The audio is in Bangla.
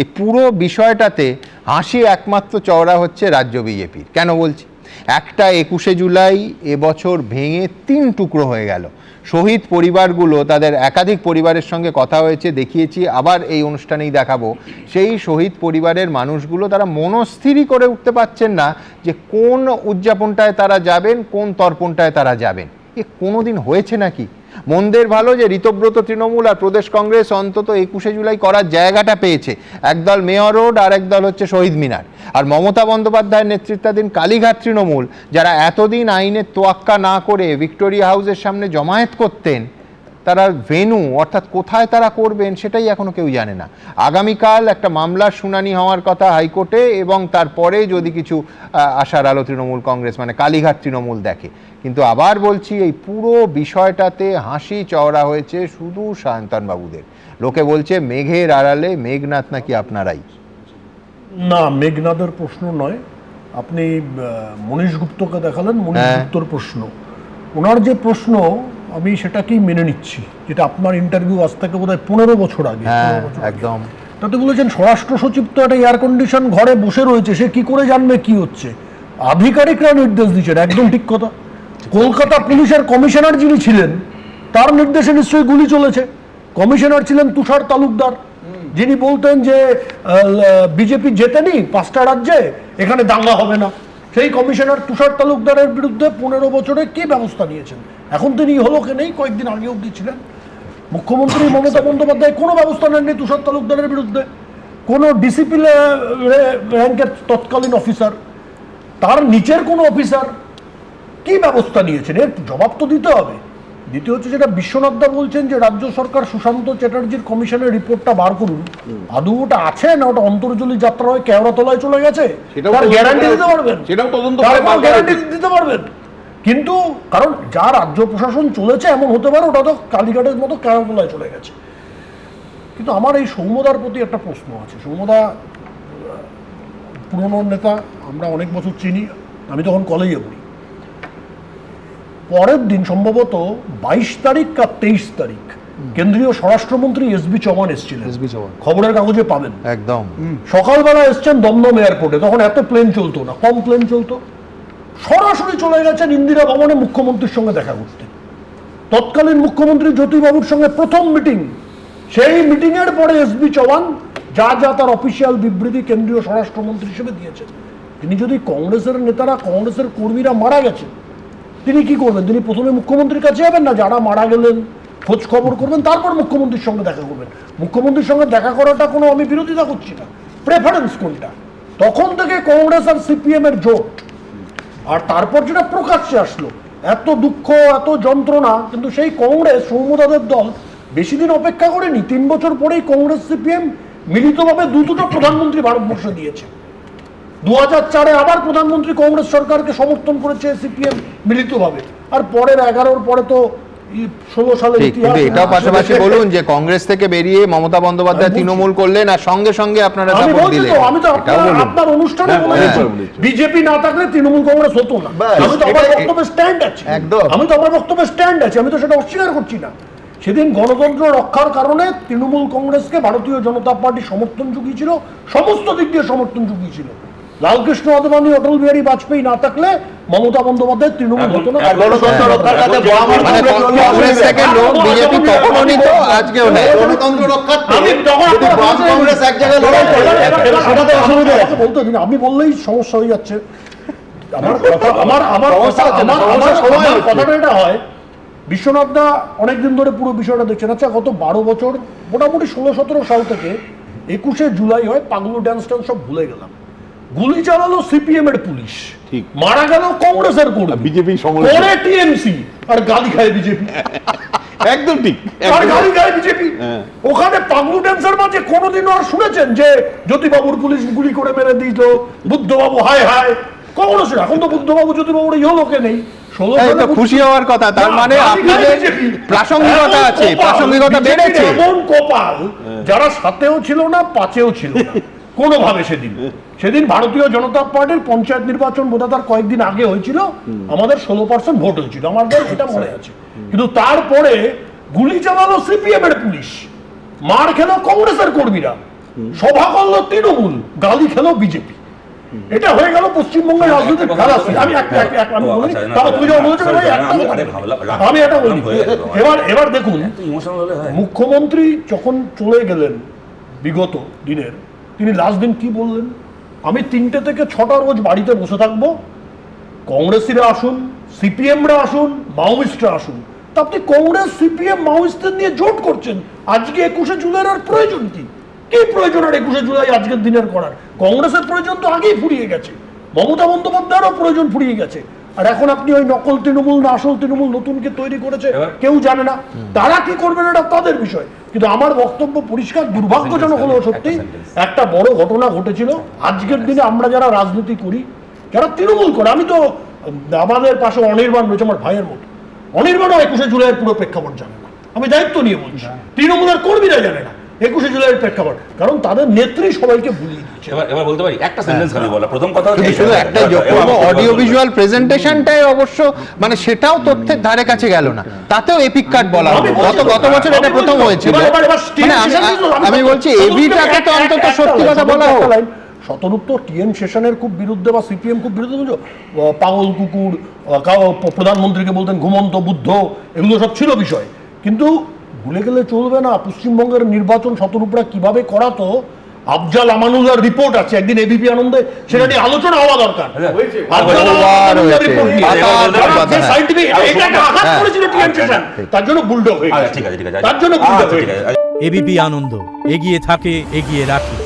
এই পুরো বিষয়টাতে হাসি একমাত্র চওড়া হচ্ছে রাজ্য বিজেপির। কেন বলছি? একটা 21শে জুলাই এবছর ভেঙে 3 টুকরো হয়ে গেল। শহীদ পরিবারগুলো, তাদের একাধিক পরিবারের সঙ্গে কথা হয়েছে, দেখিয়েছি, আবার এই অনুষ্ঠানেই দেখাবো। সেই শহীদ পরিবারের মানুষগুলো তারা মনস্থিরই করে উঠতে পারছেন না যে কোন উদযাপনটায় তারা যাবেন, কোন তর্পণটায় তারা যাবেন। এ কোনোদিন হয়েছে নাকি? মন্দের ভালো যে ঋতব্রত তৃণমূল আর প্রদেশ কংগ্রেস অন্তত 21শে জুলাই করার জায়গাটা পেয়েছে। একদল মেয়র রোড আর একদল হচ্ছে শহীদ মিনার। আর মমতা বন্দ্যোপাধ্যায়ের নেতৃত্বাধীন কালীঘাট তৃণমূল, যারা এতদিন আইনের তোয়াক্কা না করে ভিক্টোরিয়া হাউসের সামনে জমায়েত করতেন, তারা ভেন্যু অর্থাৎ কোথায় তারা করবেন সেটাই এখনো কেউ জানে না। আগামীকাল একটা মামলার শুনানি হওয়ার কথা হাইকোর্টে, এবং তারপরে যদি কিছু আশার আলো তৃণমূল কংগ্রেস মানে কালীঘাট তৃণমূল দেখে। কিন্তু আবার বলছি, এই পুরো বিষয়টাতে হাসি চওড়া হয়েছে শুধু সায়ন্তনবাবুদের। লোকে বলছে মেঘের আড়ালে মেঘনাথ নাকি আপনারাই। না, মেঘনাথের প্রশ্ন নয়। আপনি মনীশ গুপ্তকে দেখালেন, মনীশ গুপ্তর প্রশ্ন, ওনার যে প্রশ্ন আমি সেটাকেই মেনে নিচ্ছি, যেটা আপনার ইন্টারভিউ আজ থেকে বোধহয় 15 বছর আগে। একদম। তাতে বলেছেন স্বরাষ্ট্র সচিব তো একটা এয়ার কন্ডিশন ঘরে বসে রয়েছে, সে কি করে জানবে কি হচ্ছে? আধিকারিকরা নির্দেশ দিচ্ছেন। একদম ঠিক কথা। কলকাতা পুলিশের কমিশনার যিনি ছিলেন, তার নির্দেশে নিশ্চয়ই গুলি চলেছে। কমিশনার ছিলেন তুষার তালুকদার, যিনি বলতেন যে বিজেপি জেতেনি 5টা রাজ্যে, এখানে দাঙ্গা হবে না। সেই কমিশনার তুষার তালুকদারের বিরুদ্ধে 15 বছরে কি ব্যবস্থা নিয়েছেন? এখন তিনি ইহলোকে নেই, কয়েকদিন আগে অবধি ছিলেন। মুখ্যমন্ত্রী মমতা বন্দ্যোপাধ্যায় কোনো ব্যবস্থা নেননি তুষার তালুকদারের বিরুদ্ধে। কোনো ডিসিপি র্যাঙ্কের তৎকালীন অফিসার, তার নিচের কোনো অফিসার কি ব্যবস্থা নিয়েছেন? এর জবাব তো দিতে হবে। দ্বিতীয় হচ্ছে, যেটা বিশ্বনাথ দা বলছেন যে রাজ্য সরকার সুশান্ত চ্যাটার্জির কমিশনের রিপোর্টটা বার করুন, আদৌ ওটা আছে না ওটা অন্তর্জলি যাত্রা হয়ে কেওড়াতলায় চলে গেছে? তার গ্যারান্টি দিতে পারবেন? গ্যারান্টি দিতে পারবেন? কিন্তু কারণ যা রাজ্য প্রশাসন চলেছে, এমন হতে পারে ওটা তো কালীঘাটের মতো কেওড়াতলায় চলে গেছে। কিন্তু আমার এই সৌম্যদার প্রতি একটা প্রশ্ন আছে। সৌম্যদা পুরনো নেতা, আমরা অনেক বছর চিনি, আমি তখন কলেজে পড়ি। পরের দিন সম্ভবত 22 তারিখ আর 23 তারিখ কেন্দ্রীয় স্বরাষ্ট্রমন্ত্রী এসবি চৌহান এসেছিলেন, খবরের কাগজে পাবেন। একদম সকালবেলা এসছেন দমদম এয়ারপোর্টে, তখন এত প্লেন চলতো না, কম প্লেন চলতো। সরাসরি চলে গেছেন ইন্দিরা ভবনে মুখ্যমন্ত্রীর সঙ্গে দেখা করতে। তৎকালীন মুখ্যমন্ত্রী জ্যোতিবাবুর সঙ্গে প্রথম মিটিং। সেই মিটিং এর পরে এসবি চৌহান যা যা তার অফিসিয়াল বিবৃতি কেন্দ্রীয় স্বরাষ্ট্রমন্ত্রী হিসেবে দিয়েছেন। তিনি যদি কংগ্রেসের নেতারা, কংগ্রেসের কর্মীরা মারা গেছে, তিনি কি করবেন? তিনি প্রথমে মুখ্যমন্ত্রীর কাছে যাবেন না? যারা মারা গেলেন খোঁজ খবর করবেন, তারপর মুখ্যমন্ত্রীর সঙ্গে দেখা করবেন। মুখ্যমন্ত্রীর সঙ্গে দেখা করাটা কোনো আমি বিরোধিতা করছি না, প্রেফারেন্স কোনটা। তখন থেকে কংগ্রেস আর সিপিএম এর জোট, আর তারপর যেটা প্রকাশ্যে আসলো, এত দুঃখ, এত যন্ত্রণা, কিন্তু সেই কংগ্রেস, সৌম্যদাদের দল বেশি দিন অপেক্ষা করেনি। 3 বছর পরেই কংগ্রেস সিপিএম মিলিতভাবে দুটো প্রধানমন্ত্রী ভারতবর্ষে দিয়েছে। 2004-এ আবার প্রধানমন্ত্রী কংগ্রেস সরকারকে সমর্থন করেছে সিপিএম মিলিতভাবে। আর পরের 11-র পরে তো 16 সালের ইতিহাস। এটাও পাশাপাশি বলুন যে কংগ্রেস থেকে বেরিয়ে মমতা বন্দ্যোপাধ্যায় তৃণমূল করলেন, আর সঙ্গে সঙ্গে আপনারা সাপোর্ট দিলেন। আমি তো আপনার অনুষ্ঠানে বলেছি, বিজেপি না থাকলে তৃণমূল কংগ্রেস হতো না। আমি তো আমার বক্তব্যে স্ট্যান্ড আছি। আমি তো সেটা অস্বীকার করছি না। সেদিন গণতন্ত্র রক্ষার কারণে তৃণমূল কংগ্রেসকে ভারতীয় জনতা পার্টি সমর্থন জুগিয়েছিল, সমস্ত দিক দিয়ে সমর্থন জুগিয়েছিল। লালকৃষ্ণ আদবানি, অটল বিহারী বাজপেয়ী না থাকলে মমতা বন্দ্যোপাধ্যায় তৃণমূল হতো না। গণতন্ত্র রক্ষার কাছে কংগ্রেস থেকে লোক বিজেপি তখনও নিত, আজকেও নেই। গণতন্ত্র রক্ষার কংগ্রেস এক জায়গায় লড়াই করে, সেটাতে অসুবিধা আছে বলতে দিন। আমি বললেই সমস্যা হয়ে যাচ্ছে। আমার কথাটা এটা হয়, বিশ্বনাথ দা অনেকদিন ধরে পুরো বিষয়টা দেখছেন। আচ্ছা, গত 12 বছর, মোটামুটি 16-17 সাল থেকে 21শে জুলাই হয়, পাগলু ড্যান্স ট্যান্স সব ভুলে গেলাম। গুলি চালালো সিপিএম এর পুলিশ, মারা গেল কংগ্রেসের কর্মী, বিজেপি করে টিএমসি, আর গালি খায় বিজেপি। একদম ঠিক, আর গালি খায় বিজেপি। ওখানে পাগলু ড্যান্সের মাঝে কোনোদিনও আর শুনেছেন যে জ্যোতিবাবুর পুলিশ গুলি করে মেরে দিত, বুদ্ধবাবু হায় হায়? কংগ্রেসের এখন তো বুদ্ধবাবু জ্যোতিবাবুর ইহলোকে নেই। খুশি হওয়ার কথা, তার মানে আপনাদের প্রাসঙ্গিকতা আছে, প্রাসঙ্গিকতা বেড়েছে। এমন কপাল, যারা 7-এও ছিল না, 5-এও ছিল না কোনোভাবে। সেদিন ভারতীয় জনতা পার্টির পঞ্চায়েত নির্বাচন বোধহয় তার কয়েকদিন আগে হয়েছিল, আমাদের 16% ভোট হয়েছিল, আমাদের এটা মনে আছে। কিন্তু তারপরে গুলি চালালো সিপিএম এর পুলিশ, মার খেলো কংগ্রেসের কর্মীরা, সভা করলো তৃণমূল, গালি খেলো বিজেপি। এটা হয়ে গেল পশ্চিমবঙ্গের রাজনীতির ফেলাসি। আমি আমি বলি, তারপর তুমি যখন বলেছো আমি এটা বলি। এবার দেখুন, মুখ্যমন্ত্রী যখন চলে গেলেন বিগত দিনের, তিনি লাস্ট দিন কি বললেন? আমি 3টে থেকে 6টা রোজ বাড়িতে বসে থাকবো, কংগ্রেসিরা আসুন, সিপিএমরা আসুন, মাওয়িস্টরা আসুন। তা আপনি কংগ্রেস, সিপিএম, মাওয়িস্টদের নিয়ে জোট করছেন, আজকে 21শে জুলাইয়ের আর প্রয়োজন কি? কি প্রয়োজন আর 21শে জুলাই আজকের দিনের করার? কংগ্রেসের প্রয়োজন তো আগেই ফুরিয়ে গেছে, মমতা বন্দ্যোপাধ্যায়েরও প্রয়োজন ফুরিয়ে গেছে। আর এখন আপনি ওই নকল তৃণমূল না আসল তৃণমূল নতুনকে তৈরি করেছে, কেউ জানে না তারা কি করবেন, এটা তাদের বিষয়। কিন্তু আমার বক্তব্য পরিষ্কার, দুর্ভাগ্যজনক হলো সত্যি, একটা বড় ঘটনা ঘটেছিল। আজকের দিনে আমরা যারা রাজনীতি করি, যারা তৃণমূল করে, আমি তো আমাদের পাশে অনির্বাণ রয়েছে আমার ভাইয়ের মতো, অনির্বাণও 21শে জুলাইয়ের পুরো প্রেক্ষাপট জানে না। আমি দায়িত্ব নিয়ে বলছি, তৃণমূলের কর্মীরা জানে না 21শে জুলাইয়ের প্রেক্ষাপট, কারণ তাদের নেত্রী সবাইকে ভুলিয়ে দিচ্ছে। এবার বলতে পারি একটা সেন্টেন্স খালি বলা, প্রথম কথা কিন্তু শুধু একটাই অডিও ভিজুয়াল প্রেজেন্টেশনটাই অবশ্য মানে সেটাও তথ্যের ধারে কাছে গেল না, তাতেও এপিক কাট বলা হলো। গত বছর এটা প্রথম হয়েছিল। মানে আমি বলছি এবিটাকে তো অন্তত সত্যি কথা বলা হোক। শতরূপ টিএন সেশনের খুব বিরুদ্ধে বা সিপিএম খুব বিরুদ্ধে, বুঝো, পাগল কুকুর, প্রধানমন্ত্রীকে বলতেন ঘুমন্ত বুদ্ধ, এগুলো সব ছিল বিষয়। কিন্তু ভুলে গেলে চলবে না, পশ্চিমবঙ্গের নির্বাচন শতরূপরা কিভাবে করাতো, আফজাল আমানুল্লাহর রিপোর্ট আছে, একদিন এবিপি আনন্দে সেটা নিয়ে আলোচনা হওয়া দরকার। তার জন্য বুলডগ হয়ে গেছে, তার জন্য বুলডগ হয়ে গেছে। এবিপি আনন্দ, এগিয়ে থাকে, এগিয়ে রাখে।